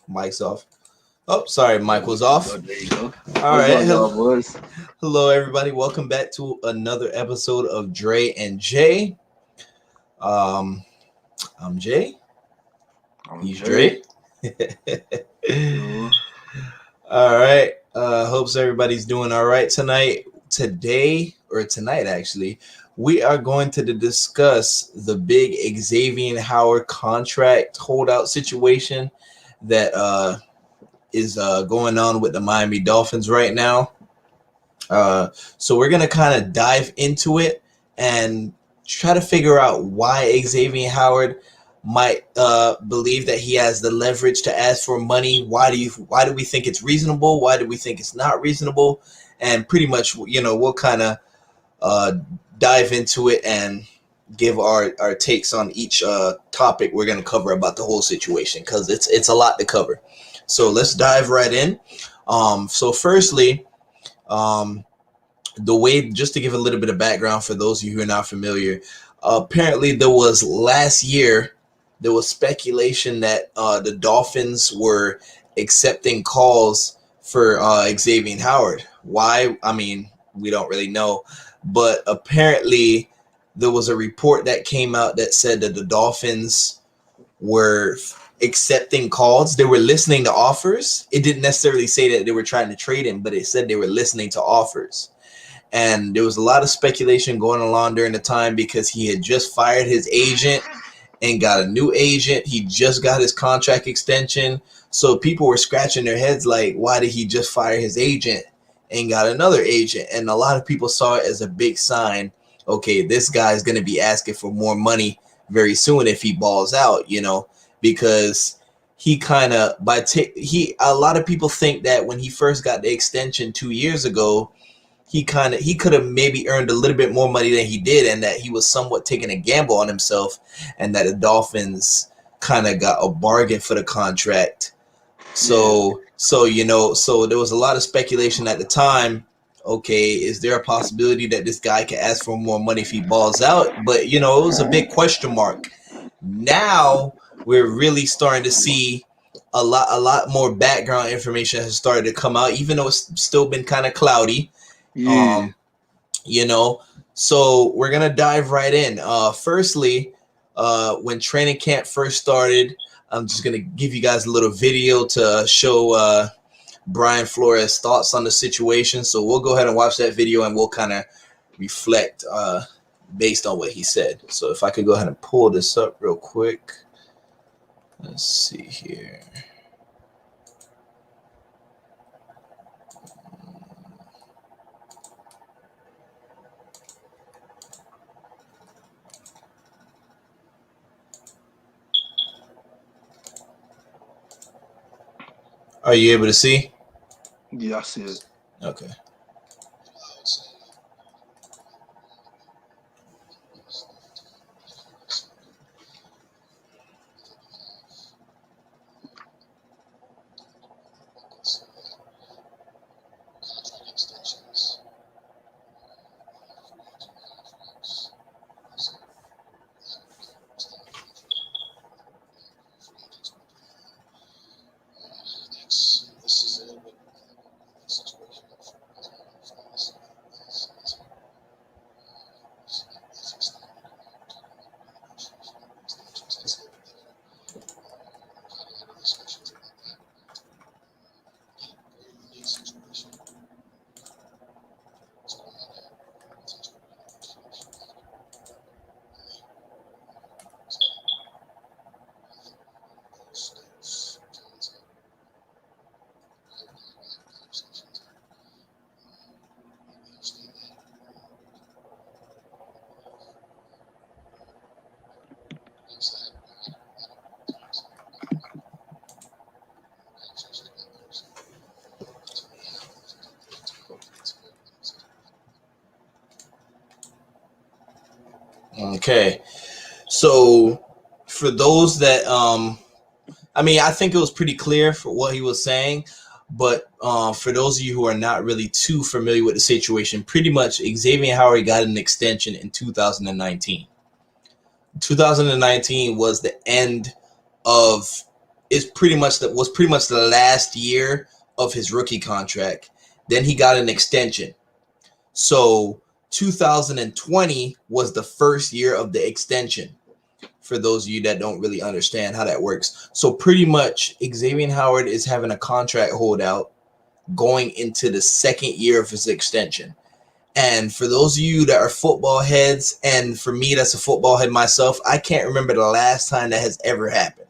Mic's off. Oh, sorry, mic was off. There you go. All What's right. going on, boys? Hello, everybody. Welcome back to another episode of Dre and Jay. Um, I'm Jay. I'm He's Jay. Dre. Yo. All right. Hopes everybody's doing all right tonight. Tonight, actually, we are going to discuss the big Xavien Howard contract holdout situation that is going on with the Miami Dolphins right now. So we're gonna kind of dive into it and try to figure out why Xavien Howard might believe that he has the leverage to ask for money. Why do we think it's reasonable? Why do we think it's not reasonable? And pretty much, we'll kind of uh, dive into it and give our takes on each topic we're going to cover about the whole situation, because it's a lot to cover. So let's dive right in. So firstly, the way, just to give a little bit of background for those of you who are not familiar, apparently there was speculation that the Dolphins were accepting calls for Xavien Howard. Why? I mean, we don't really know, but apparently there was a report that came out that said that the Dolphins were accepting calls. They were listening to offers. It didn't necessarily say that they were trying to trade him, but it said they were listening to offers. And there was a lot of speculation going along during the time because he had just fired his agent and got a new agent. He just got his contract extension. So people were scratching their heads like, why did he just fire his agent and got another agent? And a lot of people saw it as a big sign. Okay, this guy's going to be asking for more money very soon if he balls out, because he kind of a lot of people think that when he first got the extension 2 years ago, he could have maybe earned a little bit more money than he did, and that he was somewhat taking a gamble on himself, and that the Dolphins kind of got a bargain for the contract. So there was a lot of speculation at the time. Okay, is there a possibility that this guy can ask for more money if he balls out? But it was a big question mark. Now we're really starting to see a lot more background information has started to come out, even though it's still been kind of cloudy. Yeah. So we're gonna dive right in. Firstly, when training camp first started, I'm just gonna give you guys a little video to show Brian Flores' thoughts on the situation. So we'll go ahead and watch that video, and we'll kind of reflect based on what he said. So if I could go ahead and pull this up real quick. Let's see here. Are you able to see? Yeah, I see it. Okay. Okay. So for those that I think it was pretty clear for what he was saying, but for those of you who are not really too familiar with the situation, pretty much Xavien Howard got an extension in 2019. 2019 was the end of was pretty much the last year of his rookie contract. Then he got an extension. So 2020 was the first year of the extension. For those of you that don't really understand how that works. So pretty much Xavien Howard is having a contract holdout going into the second year of his extension. And for those of you that are football heads, and for me that's a football head myself, I can't remember the last time that has ever happened.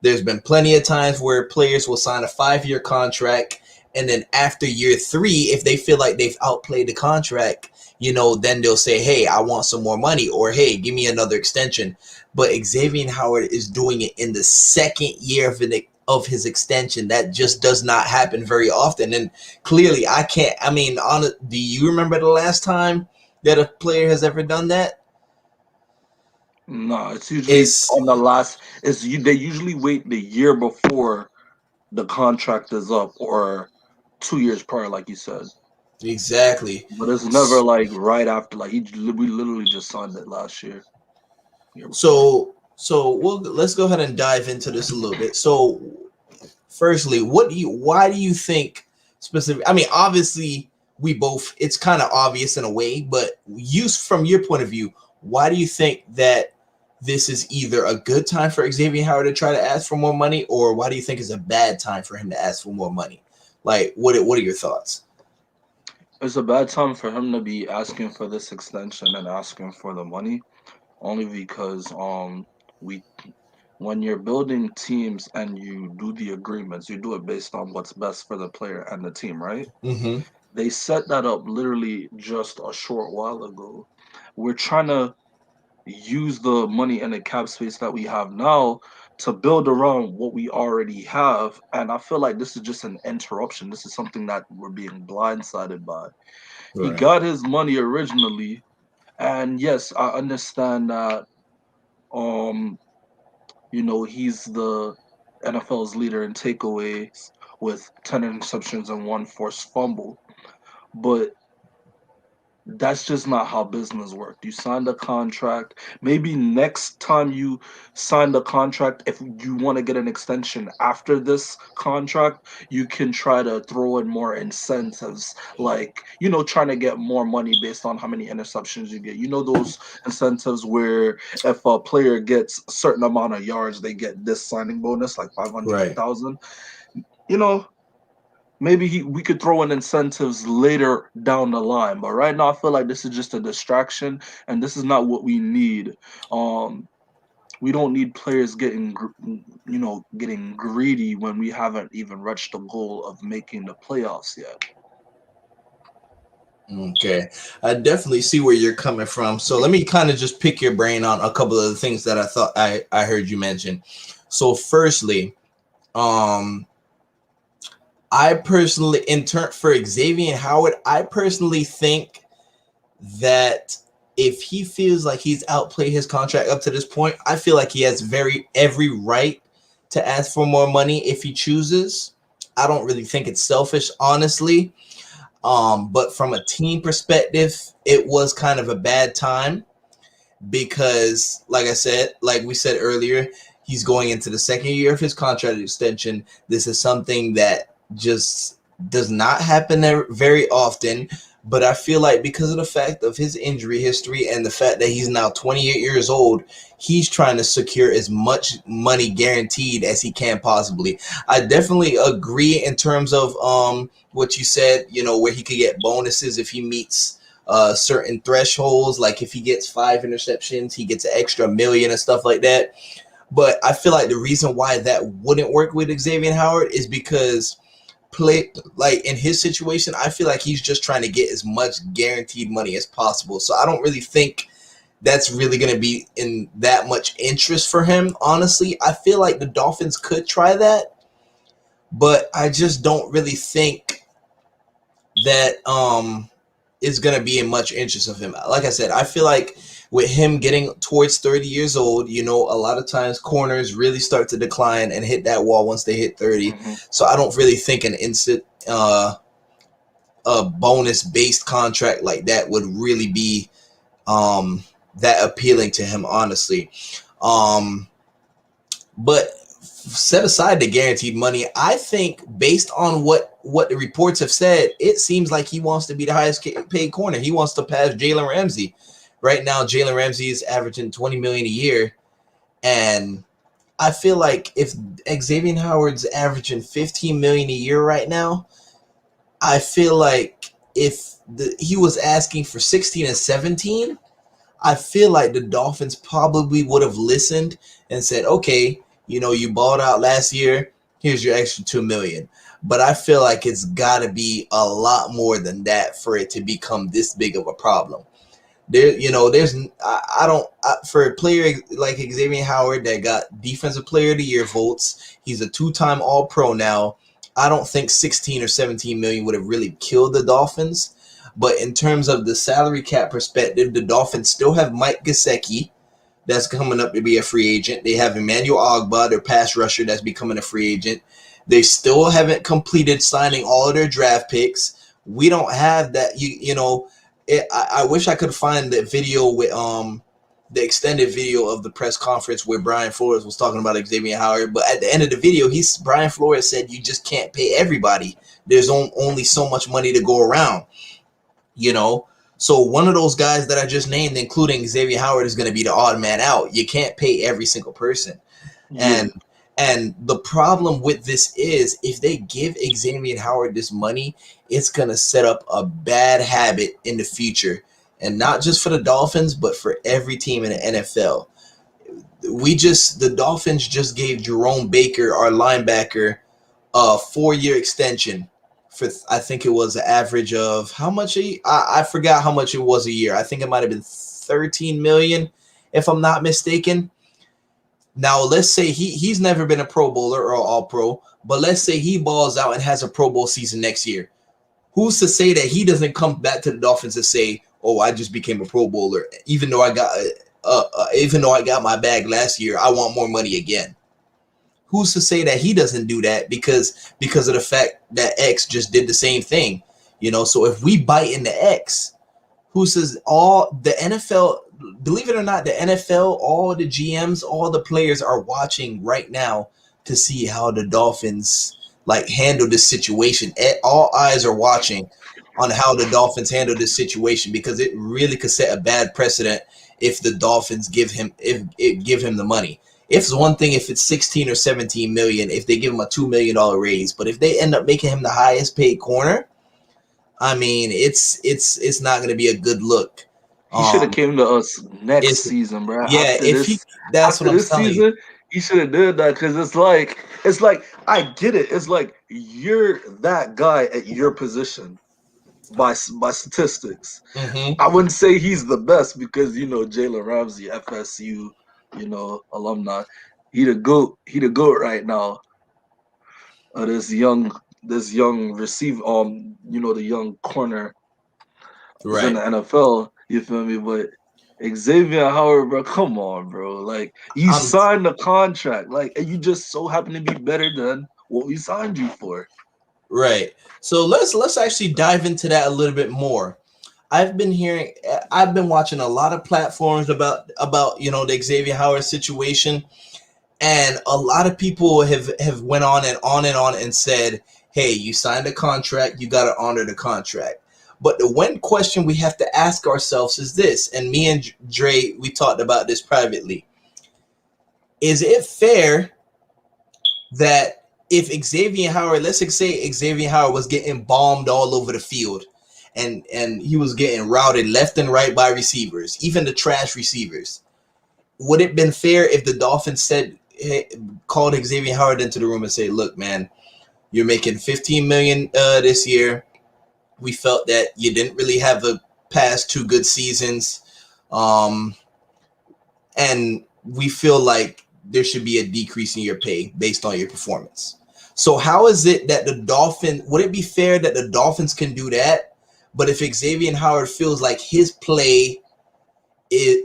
There's been plenty of times where players will sign a 5-year contract, and then after year 3, if they feel like they've outplayed the contract, then they'll say, hey, I want some more money, or hey, give me another extension. But Xavien Howard is doing it in the second year of his extension. That just does not happen very often. And clearly, I can't. I mean, do you remember the last time that a player has ever done that? No, it's usually on the last. They usually wait the year before the contract is up, or 2 years prior, like you said. Exactly. But it's never like right after. Like we literally just signed it last year. So let's go ahead and dive into this a little bit. So, firstly, why do you think specific? I mean, obviously, it's kind of obvious in a way, but from your point of view, why do you think that this is either a good time for Xavien Howard to try to ask for more money, or why do you think it's a bad time for him to ask for more money? Like, what are your thoughts? It's a bad time for him to be asking for this extension and asking for the money, only because when you're building teams and you do the agreements, you do it based on what's best for the player and the team, right? Mm-hmm. They set that up literally just a short while ago. We're trying to use the money and the cap space that we have now to build around what we already have. And I feel like this is just an interruption. This is something that we're being blindsided by. He Right. got his money originally. And yes, I understand that he's the NFL's leader in takeaways with 10 interceptions and 1 forced fumble. But that's just not how business works. You signed a contract. Maybe next time you sign the contract, if you want to get an extension after this contract, you can try to throw in more incentives, like, trying to get more money based on how many interceptions you get. Those incentives where if a player gets a certain amount of yards, they get this signing bonus, like 500,000. Maybe we could throw in incentives later down the line, but right now I feel like this is just a distraction, and this is not what we need. We don't need players getting greedy when we haven't even reached the goal of making the playoffs yet. Okay, I definitely see where you're coming from. So let me kind of just pick your brain on a couple of the things that I thought I heard you mention. So firstly, I personally, for Xavien Howard, I personally think that if he feels like he's outplayed his contract up to this point, I feel like he has every right to ask for more money if he chooses. I don't really think it's selfish, honestly. But from a team perspective, it was kind of a bad time because, like we said earlier, he's going into the second year of his contract extension. This is something that just does not happen very often, but I feel like because of the fact of his injury history and the fact that he's now 28 years old, he's trying to secure as much money guaranteed as he can possibly. I definitely agree in terms of what you said, where he could get bonuses if he meets certain thresholds, like if he gets 5 interceptions, he gets an extra $1 million and stuff like that. But I feel like the reason why that wouldn't work with Xavien Howard is because in his situation, I feel like he's just trying to get as much guaranteed money as possible. So I don't really think that's really going to be in that much interest for him. Honestly, I feel like the Dolphins could try that, but I just don't really think that is going to be in much interest of him. Like I said, I feel like with him getting towards 30 years old, a lot of times corners really start to decline and hit that wall once they hit 30. Mm-hmm. So I don't really think an instant a bonus-based contract like that would really be that appealing to him, honestly. But set aside the guaranteed money. I think based on what the reports have said, it seems like he wants to be the highest paid corner. He wants to pass Jalen Ramsey. Right now, Jalen Ramsey is averaging $20 million a year, and I feel like if Xavien Howard's averaging $15 million a year right now, I feel like if he was asking for 16 and 17, I feel like the Dolphins probably would have listened and said, okay, you balled out last year. Here's your extra $2 million. But I feel like it's got to be a lot more than that for it to become this big of a problem. There's I don't for a player like Xavien Howard that got Defensive Player of the Year votes. He's a 2-time All-Pro now. I don't think 16 or 17 million would have really killed the Dolphins. But in terms of the salary cap perspective, the Dolphins still have Mike Gesicki that's coming up to be a free agent. They have Emmanuel Ogbah, their pass rusher, that's becoming a free agent. They still haven't completed signing all of their draft picks. We don't have that. I wish I could find the video with the extended video of the press conference where Brian Flores was talking about Xavien Howard. But at the end of the video, Brian Flores said you just can't pay everybody. There's only so much money to go around. So one of those guys that I just named, including Xavien Howard, is going to be the odd man out. You can't pay every single person. Yeah. And the problem with this is if they give Xavien Howard this money, it's going to set up a bad habit in the future. And not just for the Dolphins, but for every team in the NFL. The Dolphins just gave Jerome Baker, our linebacker, a 4-year extension. For I think it was an average of how much I forgot how much it was a year. I think it might have been 13 million, if I'm not mistaken. Now let's say he's never been a Pro Bowler or All Pro, but let's say he balls out and has a Pro Bowl season next year. Who's to say that he doesn't come back to the Dolphins and say, "Oh, I just became a Pro Bowler, even though I got my bag last year, I want more money again." Who's to say that he doesn't do that because of the fact that X just did the same thing? So if we bite into X, who says all the NFL, believe it or not, the NFL, all the GMs, all the players are watching right now to see how the Dolphins handle this situation. All eyes are watching on how the Dolphins handle this situation because it really could set a bad precedent if the Dolphins give him the money. It's one thing if it's 16 or 17 million, if they give him a $2 million raise, but if they end up making him the highest paid corner, I mean, it's not going to be a good look. He should have came to us next season, bro. Yeah, that's what I'm telling you. He should have did that because it's like I get it. It's like you're that guy at your position by statistics. Mm-hmm. I wouldn't say he's the best because Jalen Ramsey, FSU, alumni. He the goat right now. This young receiver, the young corner is in the NFL. You feel me? But Xavien Howard, bro, come on, bro. Like you signed the contract, and you just so happen to be better than what we signed you for. Right. So let's actually dive into that a little bit more. I've been watching a lot of platforms about the Xavien Howard situation, and a lot of people have went on and said, hey, you signed a contract, you got to honor the contract. But the one question we have to ask ourselves is this, and me and Dre, we talked about this privately. Is it fair that if Xavien Howard, let's say Xavien Howard was getting bombed all over the field, and he was getting routed left and right by receivers, even the trash receivers, would it have been fair if the Dolphins called Xavien Howard into the room and say, look, man, you're making $15 million this year. We felt that you didn't really have the past 2 good seasons. And we feel like there should be a decrease in your pay based on your performance. So how is it that would it be fair that the Dolphins can do that? But if Xavien Howard feels like his play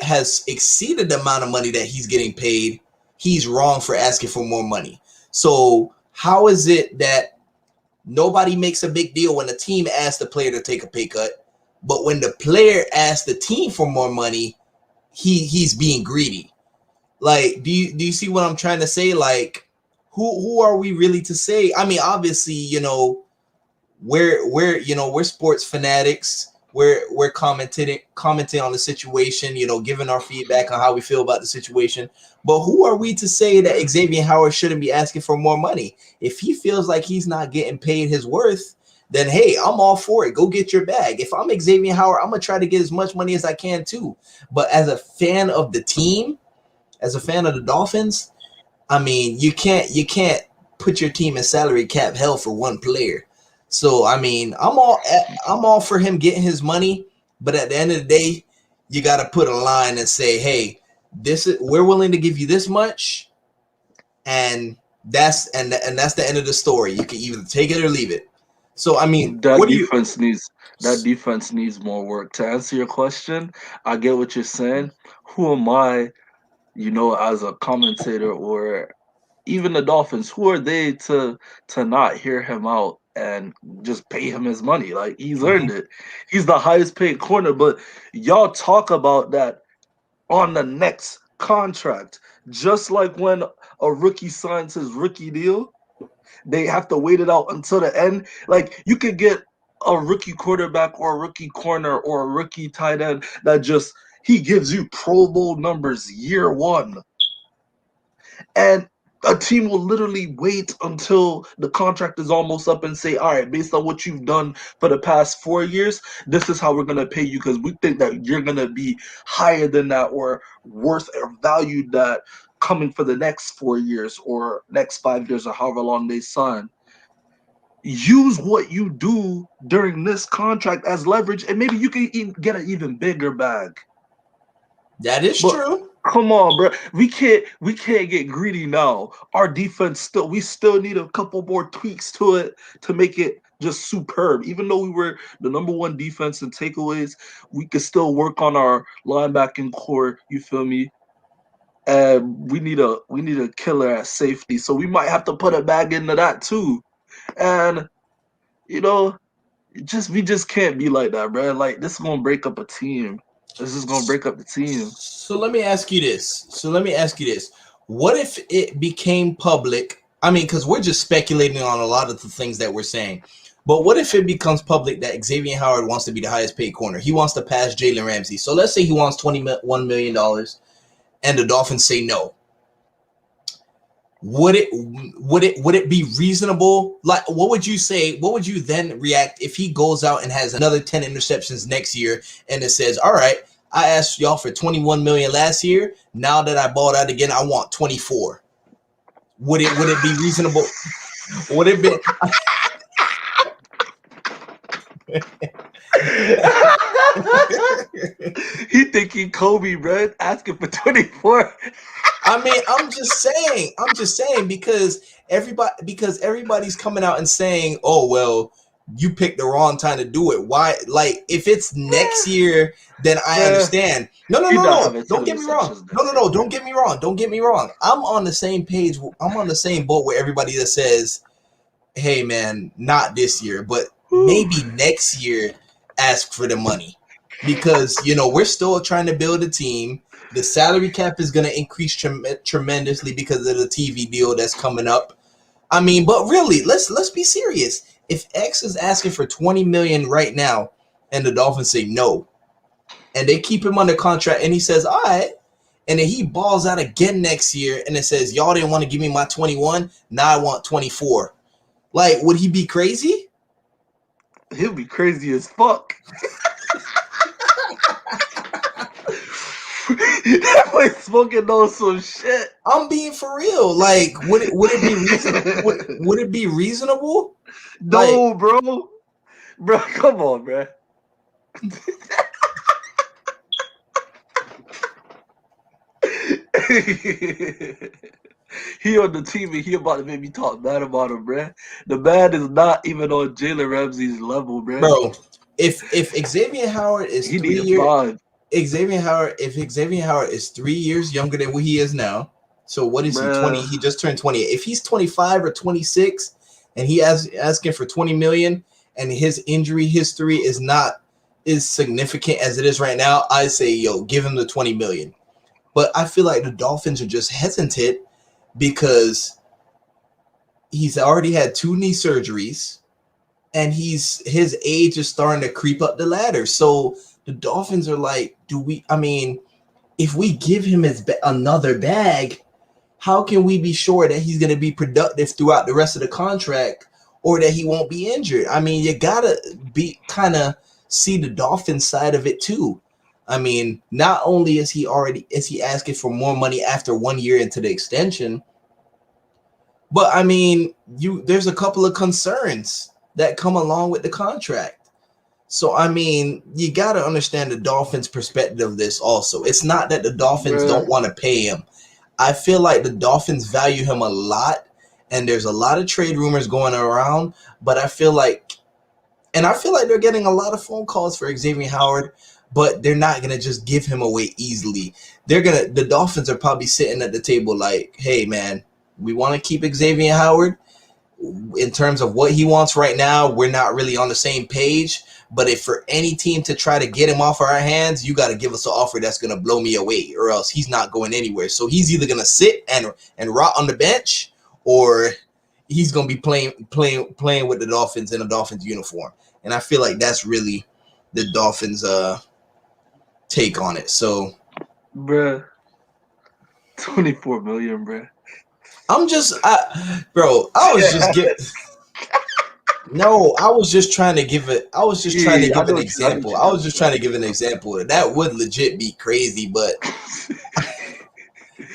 has exceeded the amount of money that he's getting paid, he's wrong for asking for more money. So how is it that nobody makes a big deal when the team asks the player to take a pay cut, but when the player asks the team for more money, he's being greedy? Do you see what I'm trying to say? who are we really to say? I mean, obviously, we're sports fanatics. We're commenting on the situation, giving our feedback on how we feel about the situation. But who are we to say that Xavien Howard shouldn't be asking for more money? If he feels like he's not getting paid his worth, then hey, I'm all for it. Go get your bag. If I'm Xavien Howard, I'm gonna try to get as much money as I can too. But as a fan of the team, as a fan of the Dolphins, I mean, you can't put your team in salary cap hell for one player. So I mean, I'm all for him getting his money, but at the end of the day, you got to put a line and say, hey, we're willing to give you this much, and that's the end of the story. You can either take it or leave it. So I mean, That what do you? defense needs that defense needs more work. To answer your question, I get what you're saying. Who am I, as a commentator or even the Dolphins, who are they to not hear him out and just pay him his money? Like he's earned Mhm. it. He's the highest paid corner, but y'all talk about that on the next contract. Just like when a rookie signs his rookie deal, they have to wait it out until the end. Like you could get a rookie quarterback or a rookie corner or a rookie tight end that just he gives you Pro Bowl numbers year one. And a team will literally wait until the contract is almost up and say, all right, based on what you've done for the past 4 years, this is how we're going to pay you because we think that you're going to be higher than that or worth or valued that coming for the next 4 years or next 5 years or however long they sign. Use what you do during this contract as leverage, and maybe you can get an even bigger bag. That is But true. come on, bro. We can't get greedy now. Our defense we still need a couple more tweaks to it to make it just superb. Even though we were the number one defense in takeaways, we could still work on our linebacking core. You feel me? And we need a killer at safety. So we might have to put a bag into that too. And you know, we just can't be like that, bro. Like this is gonna break up a team. This is gonna break up the team. So let me ask you this. What if it became public? I mean, because we're just speculating on a lot of the things that we're saying. But what if it becomes public that Xavien Howard wants to be the highest paid corner? He wants to pass Jalen Ramsey. So let's say he wants $21 million, and the Dolphins say no. Would it be reasonable? Like, what would you say? What would you then react if he goes out and has another 10 interceptions next year, and it says, all right, I asked y'all for 21 million last year. Now that I bought out again, I want 24. Would it be reasonable? Would it be? He thinking Kobe, bro, asking for 24. I mean, I'm just saying because everybody's coming out and saying, "Oh well, you picked the wrong time to do it." Why? Like, if it's next year, then I Man, understand. No, no, he no, not no. having 10 Don't get me wrong. receptions No, no, next year, no. bro. Don't get me wrong. Don't get me wrong. I'm on the same page. I'm on the same boat with everybody that says, "Hey, man, not this year, but Whew. maybe next year, ask for the money." Because we're still trying to build a team. The salary cap is going to increase tremendously because of the TV deal that's coming up. I mean, but really, let's be serious. If X is asking for 20 million right now, and the Dolphins say no, and they keep him under contract, and he says, "All right," and then he balls out again next year, and it says, "Y'all didn't want to give me my 21, now I want 24." Like, would he be crazy? He'll be crazy as fuck. That boy smoking on some shit. I'm being for real. Like, would it be reason? Would it be reasonable? Like, No, bro. Bro, come on, bro. He on the team and he about to make me talk bad about him, bruh. The man is not even on Jalen Ramsey's level, bruh. bro, if Xavien Howard is He three need a years, five, Xavien Howard is 3 years younger than what he is now. So what is he? 20? bruh. He just turned 20. If he's 25 or 26, and he asking for 20 million, and his injury history is not as significant as it is right now, I say, yo, give him the 20 million. But I feel like the Dolphins are just hesitant because He's already had 2 knee surgeries, and his age is starting to creep up the ladder. So the Dolphins are like, do we? I mean, if we give him another bag, how can we be sure that he's going to be productive throughout the rest of the contract, or that he won't be injured? I mean, you gotta be kind of see the Dolphins side of it too. I mean, not only is he asking for more money after 1 year into the extension, but I mean, there's a couple of concerns that come along with the contract. So I mean, you got to understand the Dolphins' perspective of this also. It's not that the Dolphins don't want to pay him. I feel like the Dolphins value him a lot, and there's a lot of trade rumors going around, but I feel like they're getting a lot of phone calls for Xavien Howard, but they're not going to just give him away easily. The Dolphins are probably sitting at the table like, hey man, we want to keep Xavien Howard. In terms of what he wants right now, we're not really on the same page. But if for any team to try to get him off our hands, you got to give us an offer that's going to blow me away, or else he's not going anywhere. So he's either going to sit and rot on the bench, or he's going to be playing with the Dolphins in a Dolphins uniform. And I feel like that's really the Dolphins' take on it. So, bruh, 24 million, bruh. I was just getting. No, I was just trying to give it. I was just trying to give an example. I was just trying to give an example. That would legit be crazy, but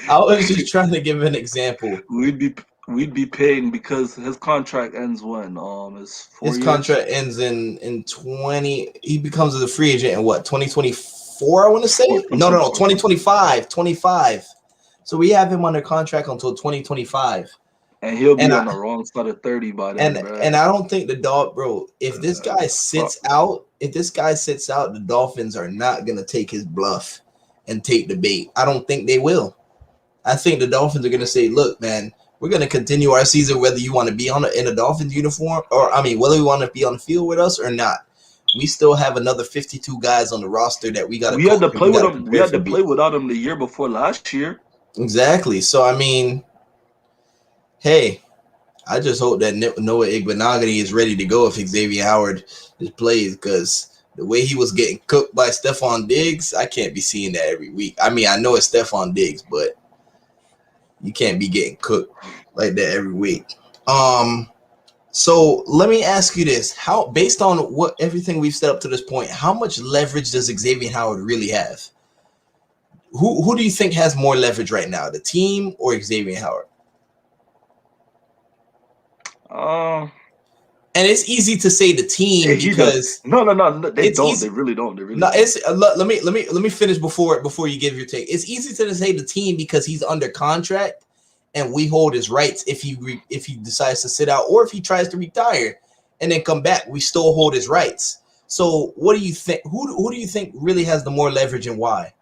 I was just trying to give an example. We'd be paying because his contract ends when his contract ends in 20. He becomes a free agent in what 2024? I want to say no 2025. 25. So we have him under contract until 2025. And he'll be on the wrong side of 30 by then, and I don't think if this guy sits out, the Dolphins are not going to take his bluff and take the bait. I don't think they will. I think the Dolphins are going to say, look, man, we're going to continue our season whether you want to be in a Dolphins uniform, or, I mean, whether you want to be on the field with us or not. We still have another 52 guys on the roster that we got to. We had to play with them. We had to play without him the year before last year. Exactly. So, I mean, hey, I just hope that Noah Igbenogany is ready to go if Xavien Howard plays, because the way he was getting cooked by Stephon Diggs, I can't be seeing that every week. I mean, I know it's Stephon Diggs, but you can't be getting cooked like that every week. So let me ask you this: how, based on what everything we've set up to this point, how much leverage does Xavien Howard really have? Who do you think has more leverage right now, the team or Xavien Howard? And it's easy to say the team because no, they don't. Easy. They really don't. Let me finish before you give your take. It's easy to say the team because he's under contract, and we hold his rights if he decides to sit out, or if he tries to retire and then come back, we still hold his rights. So what do you think? Who do you think really has the more leverage, and why?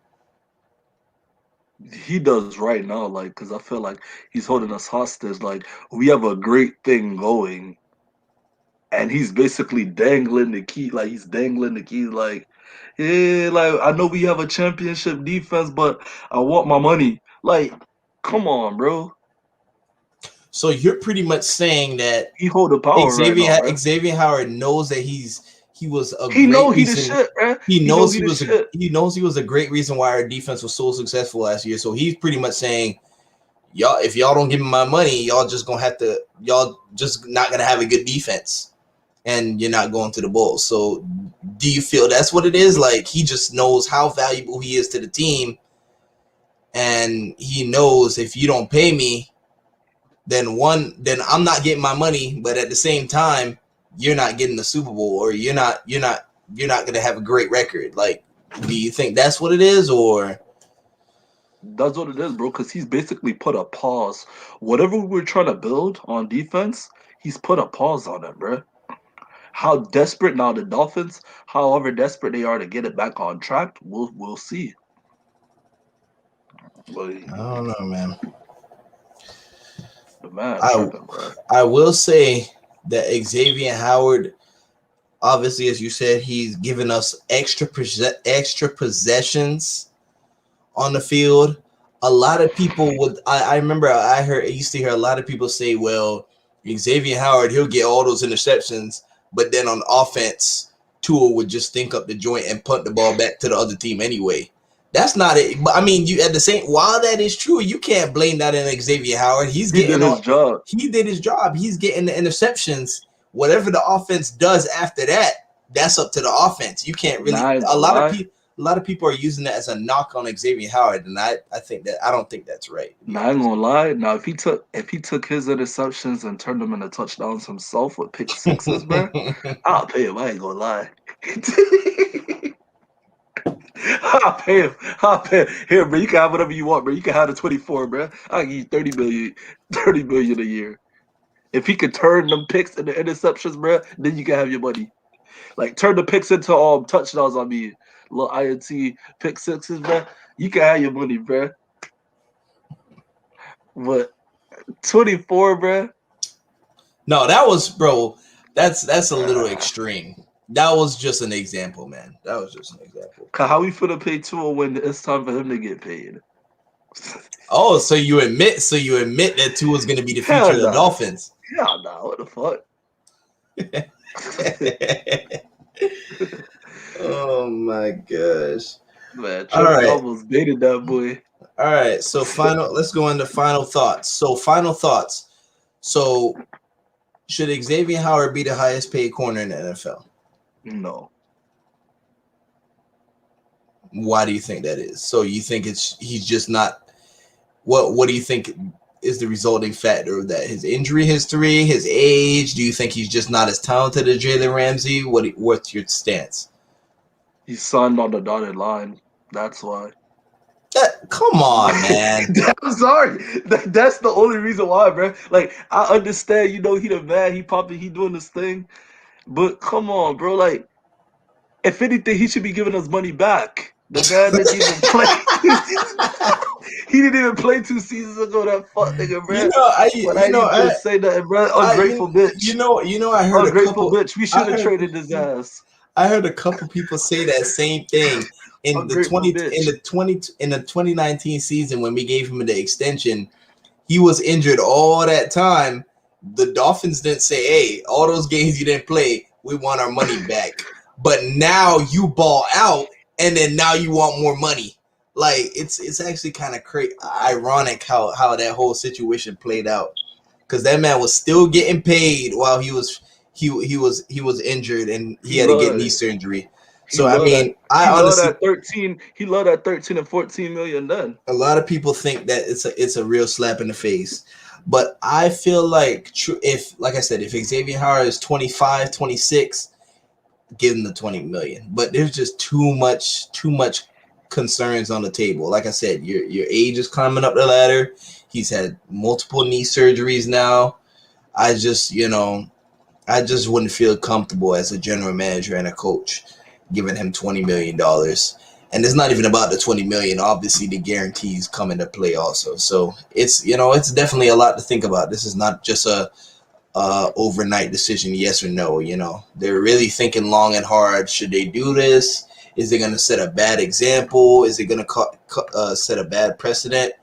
He does right now, like, because I feel like he's holding us hostage. Like, we have a great thing going, and he's basically dangling the key. Like, yeah, like, I know we have a championship defense, but I want my money. Like, come on, bro. So you're pretty much saying that he hold the power Xavien Howard knows that he was a he great know reason. He the shit, man. He knows he was a great reason why our defense was so successful last year. So he's pretty much saying, y'all, if y'all don't give me my money, y'all just not gonna have a good defense, and you're not going to the bowl. So do you feel that's what it is? Like, he just knows how valuable he is to the team, and he knows if you don't pay me, then I'm not getting my money, but at the same time, you're not getting the Super Bowl, or you're not going to have a great record. Like, do you think that's what it is, or? That's what it is, bro, because he's basically put a pause. Whatever we were trying to build on defense, he's put a pause on it, bro. How desperate now the Dolphins, however desperate they are to get it back on track, we'll see. But I don't know, man. The man I will say that Xavien Howard, obviously, as you said, he's given us extra possessions on the field. A lot of people I used to hear a lot of people say, well, Xavien Howard, he'll get all those interceptions, but then on offense, Tua would just think up the joint and punt the ball back to the other team anyway. That's not it. But I mean, you at the same while that is true, you can't blame that on Xavien Howard. He's He getting did his job. He did his job. He's getting the interceptions. Whatever the offense does after that, that's up to the offense. You can't really. A lot of people are using that as a knock on Xavien Howard, and I don't think that's right. Nah, I ain't gonna lie. Now, if he took his interceptions and turned them into touchdowns himself with pick sixes, bro, I'll pay him. I ain't gonna lie. I'll pay him. Here, bro. You can have whatever you want, bro. You can have the 24, bro. I'll give you 30 million a year. If he could turn them picks into interceptions, bro, then you can have your money. Like turn the picks into touchdowns on me. Little INT pick sixes, bro. You can have your money, bro. But 24, bro. No, that was, bro. That's a little extreme. That was just an example, man. That was just an example. How we finna pay Tua when it's time for him to get paid? Oh, so you admit that Tua's gonna be the future of the Dolphins? Hell no, what the fuck? Oh my gosh. Man, Chuck almost baited that boy. All right, so let's go into final thoughts. So final thoughts. So should Xavien Howard be the highest paid corner in the NFL? No. Why do you think that is? So you think he's just not what do you think is the resulting factor of that? His injury history, his age? Do you think he's just not as talented as Jalen Ramsey? What's your stance? He's signed on the dotted line. That's why. Come on, man. I'm sorry. That's the only reason why, bro. Like, I understand, he the man, he doing this thing. But come on, bro. Like, if anything, he should be giving us money back. The man didn't even play. He didn't even play 2 seasons ago. That fuck nigga, bro. I say that, bro. Ungrateful bitch. I heard ungrateful bitch. We should have traded his ass. I heard a couple people say that same thing in the 2019 season when we gave him the extension. He was injured all that time. The Dolphins didn't say, "Hey, all those games you didn't play, we want our money back." But now you ball out, and then now you want more money. Like it's actually kind of ironic how that whole situation played out, because that man was still getting paid while he was injured and he had to get knee surgery. So I mean, I honestly he loved that 13 and 14 million then. A lot of people think that it's a real slap in the face. But I feel like if Xavien Howard is 25, 26, give him the 20 million. But there's just too much concerns on the table. Like I said, your age is climbing up the ladder. He's had multiple knee surgeries now. I just wouldn't feel comfortable as a general manager and a coach giving him $20 million. And it's not even about the 20 million. Obviously, the guarantees come into play also. So it's definitely a lot to think about. This is not just a overnight decision, yes or no. They're really thinking long and hard. Should they do this? Is it going to set a bad example? Is it going to set a bad precedent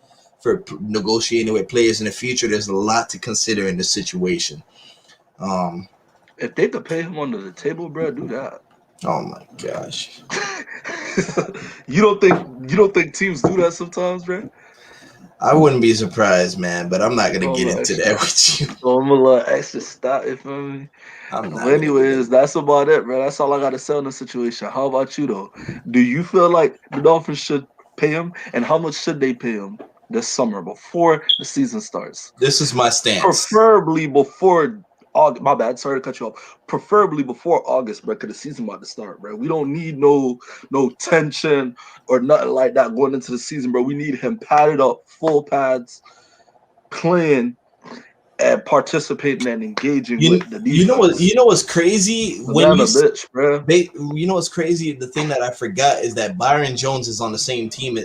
for negotiating with players in the future? There's a lot to consider in this situation. If they could pay him under the table, bro, do that. Oh my gosh. You don't think teams do that sometimes, bro? I wouldn't be surprised, man, but I'm not gonna get into that with you. So I'm a little extra stop, you feel me? But anyways, that's about it, bro. That's all I gotta say on the situation. How about you though? Do you feel like the Dolphins should pay him, and how much should they pay him this summer before the season starts? This is my stance. Preferably before August. My bad. Sorry to cut you off. Preferably before August, bro, because the season about to start, bro. We don't need no tension or nothing like that going into the season, bro. We need him padded up, full pads, playing and participating and engaging with the defense. You know what's crazy? You know what's crazy? The thing that I forgot is that Byron Jones is on the same team,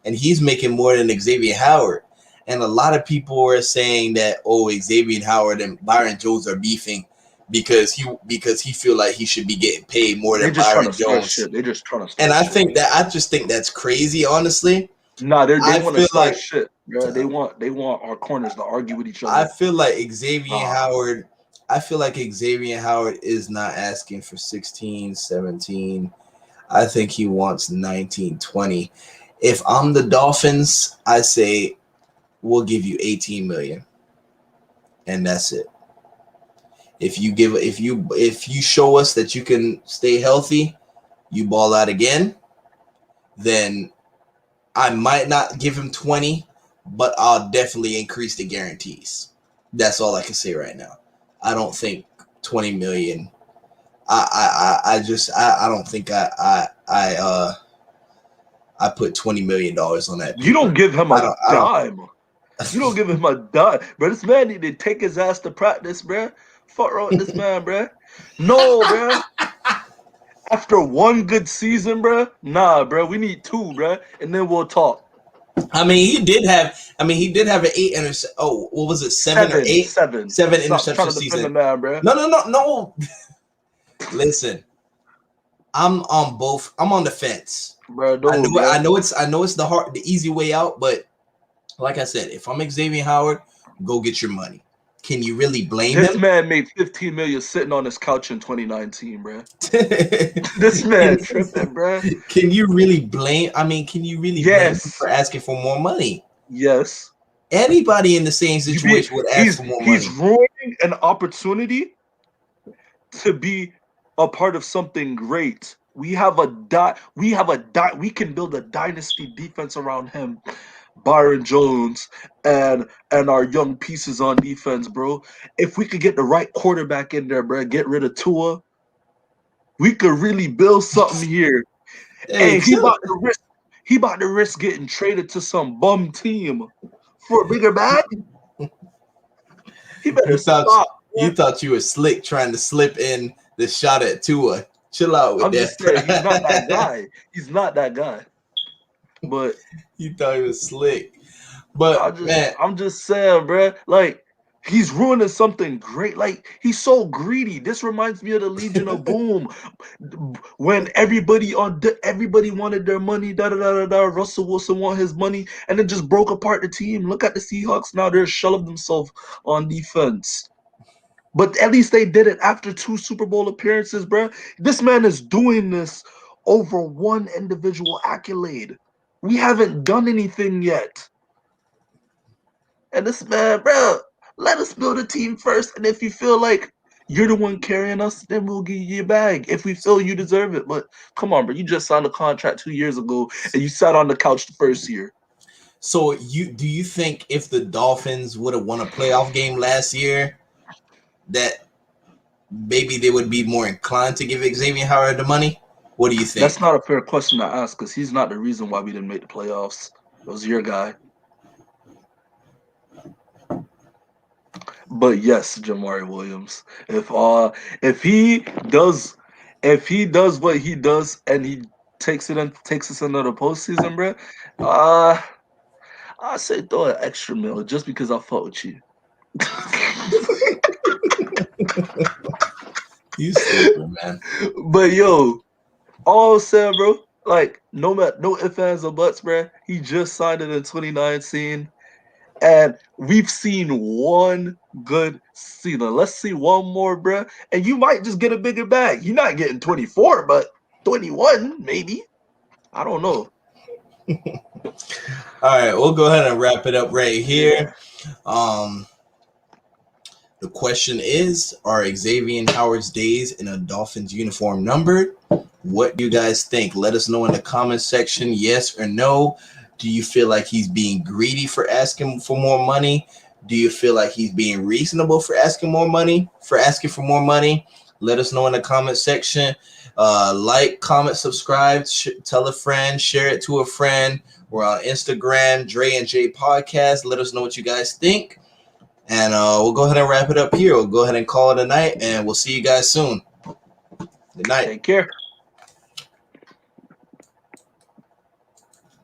and he's making more than Xavien Howard. And a lot of people are saying that, Xavien Howard and Byron Jones are beefing because he feel like he should be getting paid more than Byron Jones. They're just trying to start and I just think that's crazy, honestly. Nah, they want to start shit. Bro, they want our corners to argue with each I other. feel like Xavien Nah, Howard. I feel like Xavien Howard is not asking for 16, 17. I think he wants 19, 20. If I'm the Dolphins, I say we'll give you 18 million, and that's it. If you show us that you can stay healthy, you ball out again, then I might not give him 20, but I'll definitely increase the guarantees. That's all I can say right now. I don't think 20 million. I don't think I put $20 million on that you don't paper. give him a I don't. dime. You don't give him a dime, bro. This man need to take his ass to practice, bro. Fuck wrong with this man, bro. No, bro. After one good season, bro. Nah, bro. We need two, bro, and then we'll talk. I mean, he did have an eight intercept. Oh, what was it? Seven or eight? Seven. Seven Stop trying interception to defend the season. man, bro. No. Listen, I'm on both. I'm on the fence. Bro, I no, know. bro. I know it's the easy way out, but like I said, if I'm Xavien Howard, go get your money. Can you really blame This him? man made 15 million sitting on his couch in 2019, bro. can, This man tripping, bro. can you really blame? I mean, can you really blame him Yes. for asking for more money? Yes. Anybody in the same situation would ask for more He's money. ruining an opportunity to be a part of something great. We can build a dynasty defense around him. Byron Jones and our young pieces on defense, bro. If we could get the right quarterback in there, bro, get rid of Tua, we could really build something here. Hey, Hey, he chill. about to risk getting traded to some bum team for a bigger bag. He better You thought stop. you thought you were slick trying to slip in the shot at Tua. Chill out with I'm just saying he's not that that. guy. He's not that guy. But You thought he was slick. But man, I'm just saying, bro. Like he's ruining something great. Like he's so greedy. This reminds me of the Legion of Boom, when everybody wanted their money. Da da da da da. Russell Wilson want his money, and it just broke apart the team. Look at the Seahawks now; they're shelling themselves on defense. But at least they did it after 2 Super Bowl appearances, bro. This man is doing this over one individual accolade. We haven't done anything yet. And this man, bro, let us build a team first. And if you feel like you're the one carrying us, then we'll give you your bag if we feel you deserve it. But come on, bro, you just signed a contract 2 years ago and you sat on the couch the first year. so do you think if the Dolphins would have won a playoff game last year, that maybe they would be more inclined to give Xavien Howard the money? What do you think? That's not a fair question to ask because he's not the reason why we didn't make the playoffs. It was your guy. But yes, Jamari Williams. If he does what he does and he takes us into the postseason, bro, I say throw an extra mil just because I fought with you. You stupid, man. But yo, all I'm saying, bro, like no ifs, ands, or buts, bro. He just signed it in 2019. And we've seen one good season. Let's see one more, bro. And you might just get a bigger bag. You're not getting 24, but 21, maybe. I don't know. All right, we'll go ahead and wrap it up right here. Yeah. The question is, are Xavien Howard's days in a Dolphins uniform numbered? What do you guys think? Let us know in the comment section, yes or no. Do you feel like he's being greedy for asking for more money? Do you feel like he's being reasonable for asking more money? Let us know in the comment section. Like, comment, subscribe, tell a friend, share it to a friend. We're on Instagram, Dre Jay Podcast. Let us know what you guys think. And we'll go ahead and wrap it up here. We'll go ahead and call it a night, and we'll see you guys soon. Good night. Take care.